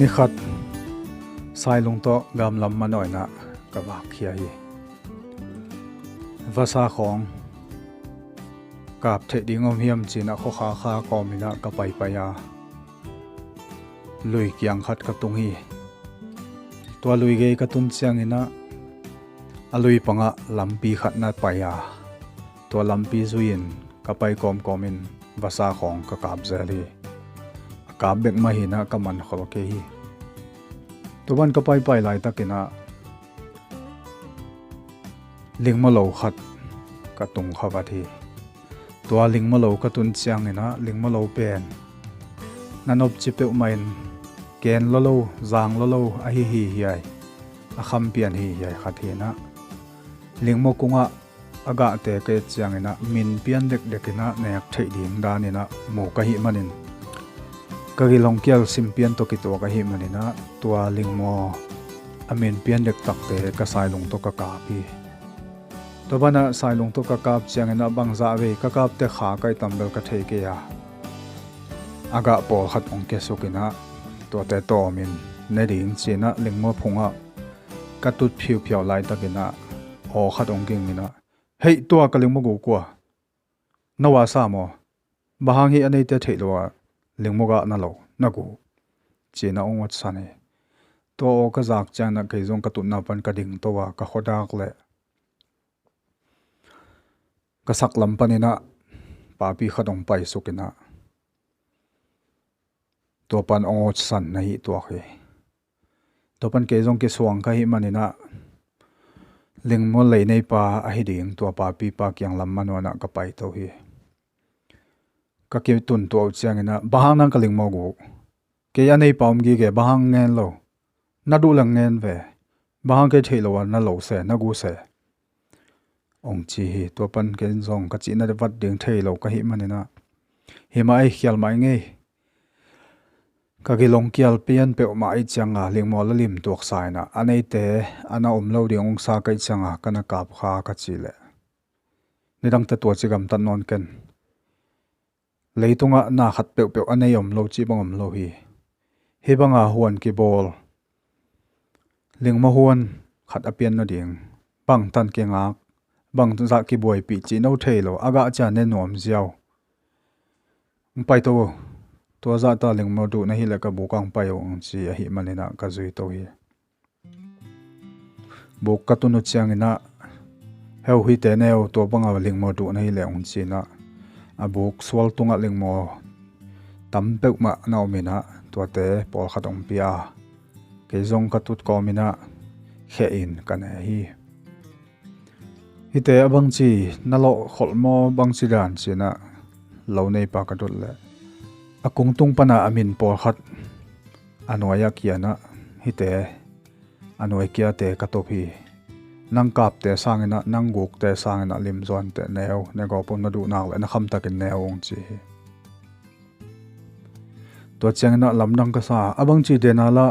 นี่ขัดสายลงโต๊ะกำลำมาหน่อยนะกับบักเขียฮีภาษาของกับเทดิงอมเฮียมจีนะข้อขาขากอมินะกับไปยาลุยเกียงขัดกับตรงฮีตัวลุยเกยกับตุนเชียงอินะอลุยปังะลำปีขัดนัดไปยาตัวลำปีซุยินกับไปกอมินภาษาของกับเจลีกับเบกมาหินะกับมันขลเกฮีตัววันก็ไปหลายตะกินะลิงมาโลขัดกระตุงขวัดทีตัวลิงมาโลกระตุนเชียงนะลิงมาโลเป็นนันอบจิเปอไม่เกนโลจางโลอหิฮีใหญ่อาคำเปลี่ยนฮีใหญ่ขัดทีนะลิงมกุงะอากาศเตะเกจเชียงนะมินเปลี่ยนเด็กนะเนกเทดิงดานี่นะหมูกะหิมันินกะกิลงเกียลซิมเปียนตกิตัวกะหิมันินะตัวลิงโมอเมนเปลี่ยนเด็กตักเตะกะสายลงตกกะพีตัวบ้านสายลงตัวกะกาบเชียงนะบางซาเวกะกาบเตะขาไกตัมเบลกะเทเกียอากาศปอขัดองเกสุกินะตัวเตะโตมินในดิ่งเจนะลิงโมพงะกะตุดผิวไหลตะกินะโอขัดองกิงมินะเฮ้ยตัวกะลิงโมกูกัวนวาซามอบางฮีอันนี้เตะเทลัวลิงโมกะนั่นโลนักูเจนะองวัดสันเอตัวโอกะจากจังนะเกยจงกะตุนนับปันกะดิ่งตัวกะขดากเละกษักลำปนินะปาปีขดงไปสุกินะตัวปันองอสันนะฮิตัวเคตัวปันเกจงเกสวงกะฮิมันนะลิงมอเลยในป่าอหิดิงตัวปาปีปาเกียงลำมันวนะกะไปตัวฮีกะเกตุนตัวเจียงนะบางนังกะลิงมอกูเกยันในป่ามกีเกบางเงินโลนัดูลังเงินเวบางเกเทโลวันนัโลเสนักูเสองจีตัวปันเกนซองกะจีนัดวัดเดียงเทโลกะหิมันนะเฮมาไอเขียลมาไงกะกิลงเกียลเปียนเปอมาไอจังอ่ะเลี้ยงมอลลิมตัวสายนะอันไอเตอันน่าอมเล่าเดียงองศาไกจังอ่ะกันนักกับข้ากะจีเลในดังแต่ตัวจิกำตันนอนกันเลยตรงอ่ะน่าขัดเปอันไออมเล่าจีบังอมเล่าฮีเฮบังอ่ะหวนกีบอลเลี้ยงมาหวนขัดอเปียนนเดียงบังตันเกียงอ่ะบางจากกีบวยปีจีนเอาเทโลอากาศจะแน่นอนเจียวไปตัวจากตาลิงมาดูนะฮิเลกับบุกังไปองจีอหิมันนะกะจุยตัวฮีบุกกตุนุเชียงนะเฮาฮิเตเนวตัวบังเอาลิงมาดูนะฮิเลองจีนะอาบุกสวลตุงะลิงมาตั้มเปกมานาอมินะตัวเตปอลขัดองเปียเกจงกตุดกอมินะเขอินกันฮีฮิเตะบังจีนั่นโลขลมอบังจีดานจีนะเหล่าในปากกระดุดเลยอากงตุงปนาอามินปอขัดอโนยากียนะฮิเตะอโนยเกียเตะกระตพีนังกาบเตะสร้างนะนังกุกเตะสร้างนะลิมจวนเตะแนวในกอปนมาดูนักเลยนะคำตะกินแนวองจีตัวเจียงนะลำดังก็ซาอบังจีเดนาละ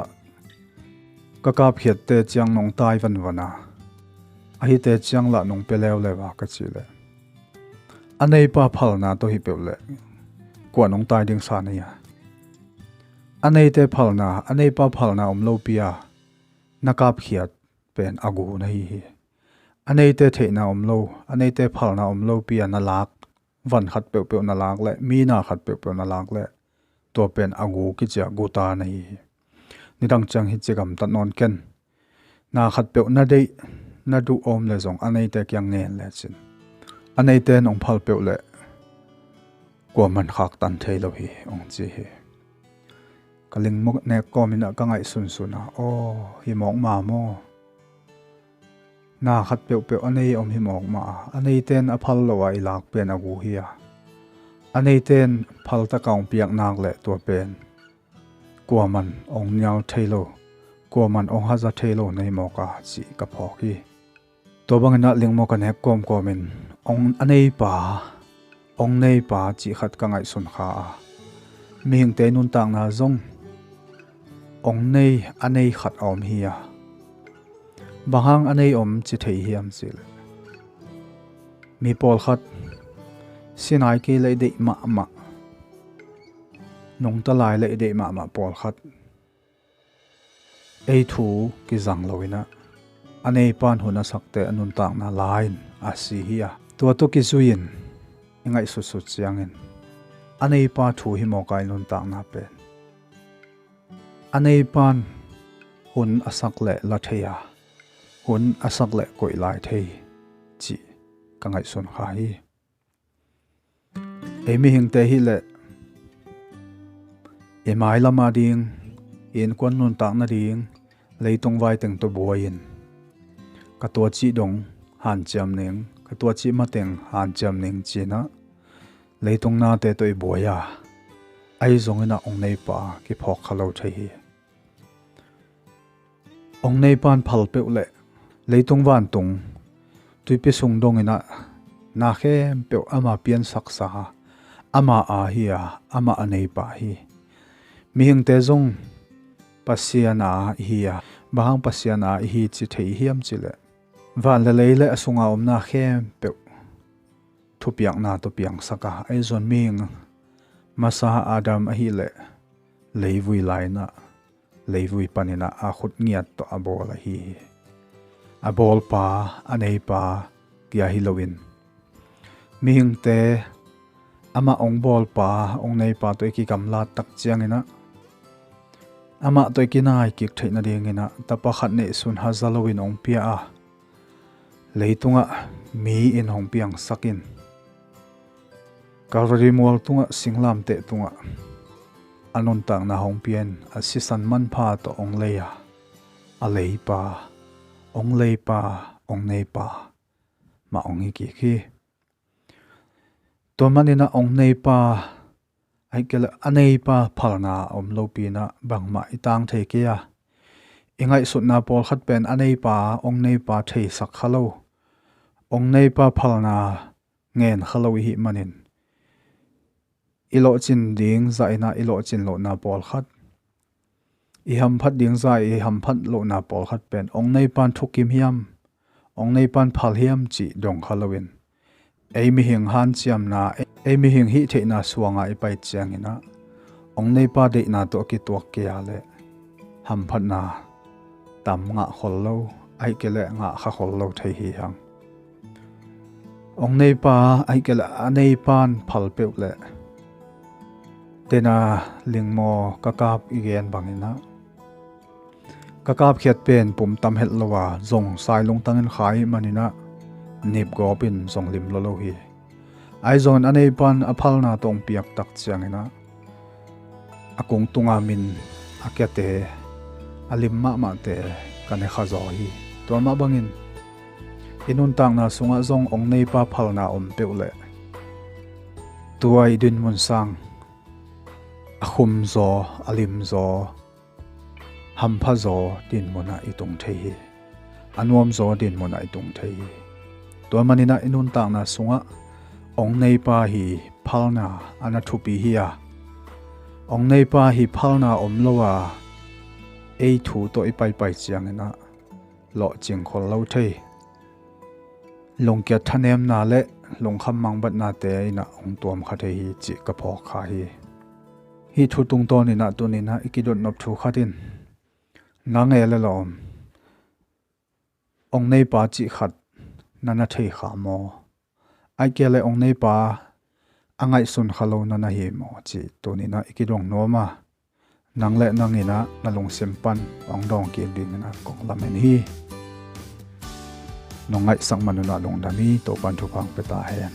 ก็กาบเขียดเตะเจียงนองตายวันนะอาฮิเตจังละนงเปลวเลวะกัจจิเลอันนี้ป้าพัลนาตัวฮิเปลเลกว่านงตายดิ้งสานียอันนี้เตพัลนาอันนี้ป้าพัลนาอมโลปียนักอาเขียดเป็นอากูนะฮีอันนี้เตเทนาอมโลอันนี้เตพัลนาอมโลปียนาลักวันขัดเปลนาลักและมีนาขัดเปลนาลักและตัวเป็นอากูกิจกูตานะฮีนี่ดังจังฮิจิกรรมตัดนอนเกนนาขัดเปลนาได้น่าดูอมเลยส่งอันนี้แต่ยังเงินเลยสิอันนี้แต่น้องพัลเปลเลยกว่ามันขักตันเทลฮีองจีฮีกลิงมุกเนกก็มีนักก็ไงสุนนะโอ้หิมอกมาโมน่าขัดเปลอันนี้อมหิมอกมาอันนี้เต้นอพัลละวายหลักเป็นอากูเฮียอันนี้เต้นพัลตะกองเปียกนากเลยตัวเป็นกว่ามันองเนียวเทโลกว่ามันองฮัจเทโลในหมอกาจีกับพอกีตัวบางนัดเลี้ยงมอกันแหกกอมินองอันนี้ป่าองในป่าจีขัดกังไอสุนขามีหิงเตนุนต่างนาจงองในอันนี้ขัดอมเฮียบางหังอันนี้อมจิตเฮียมสิลมีปอลขัดสินายกีเลยเดมะนงตะลายเลยเดมะปอลขัด ei thu ki zang loina anei pan huna sakte anun tak na lain asi hiya tua to ki zuin ingai su su chiangin anei pa thu hi mo kai nun tak na pe anei pan hun asak le la theya hun asak le koi lai thei chi kangai sun kha hi emi hing te hi le emai lama ding in kwan nun tak na ding leitung vai teng to boin ka to chi dong han cham ning ka to chi ma teng han cham ning china leitung na te toi boya ai zong ina ong nei pa ki phok khalo thei hi ong nei pan phal pe le leitung van tung tuipi sung dong ina na khem pe ama pian saksa ama a hi a ama anei pa hi mi hing te zong pasiana hi a bahang pasiana hi chi thei hiam chile van le leile asunga omna khem pe thu piang na to piang saka ai zon ming masa adam a hi le leivui laina leivui panina a khut ngiat to abol hi abol pa anei pa kia hi lowin ming te ama ong bol pa ong nei pa to ki kamla tak chiang ina ama to ki nai ki theina ding ina tapa khat ne sun hazalowin ong pia a leitunga mi in hong piang sakin kalvari mol tunga singlam te tunga anon tang na hong pian asisan man pha to ong leya a lei pa ong lei pa ong nei pa ma ong hi ki khi to manina ong nei pa ai kel anei pa phalna om lo pi na bangma itang thei ke ya ingai sutna pol khat pen anei pa ong nei pa thei sak khalo ong nei pa phalna ngen khalo hi manin ilo chin ding zaina ilo chin lo na pol khat I ham phat ding za I ham phat lo na pol khat pen ong nei pan thukim hiam ong nei pan phal hiam chi dong khalowin ei mi hing han chiam na ei mi hing hi theina suanga I pai chiang ina ong nei pa de na to ki tuak ke ale ham phat na tam nga khol lo ai ke le nga kha khol lo thei hi hang ong nei pa ai ke la anei pan phal pe le tena lingmo kakap igen bangina kakap khiat pen pum tam het lowa zong sai long tangin khai manina nip gopin zong lim lo hi ai zon anei pan aphalna tong piak tak chiangina akong tunga min akyate alim ma te kane khazo hi to ma bangin inun tang na sunga zong ong nei pa phalna om peule tuai din mun sang akhum zo alim zo hampha zo din mona itung thei anuam zo din mona itung thei to manina inun tang na sunga ong nei pa hi phalna ana thupi hi a ong nei pa hi phalna om lowa ei thu to I pai chiangena lo ching khol lo thei longkya thanem na le longkham mangbat na te ina ong tuam kha thei hi chi ka phok kha hi thu tung ton ina tunina ikidot nop thu khatin nange le lom ong nei pa chi khat nana thei kha mo ai ke le ong nei pa angai sun khalo nana hi mo chi tunina ikidong noma nangle nangina nalung simpan ong dong ki ding na kong lamen hi nongai sang manuna long dami to pan thu phang peta hen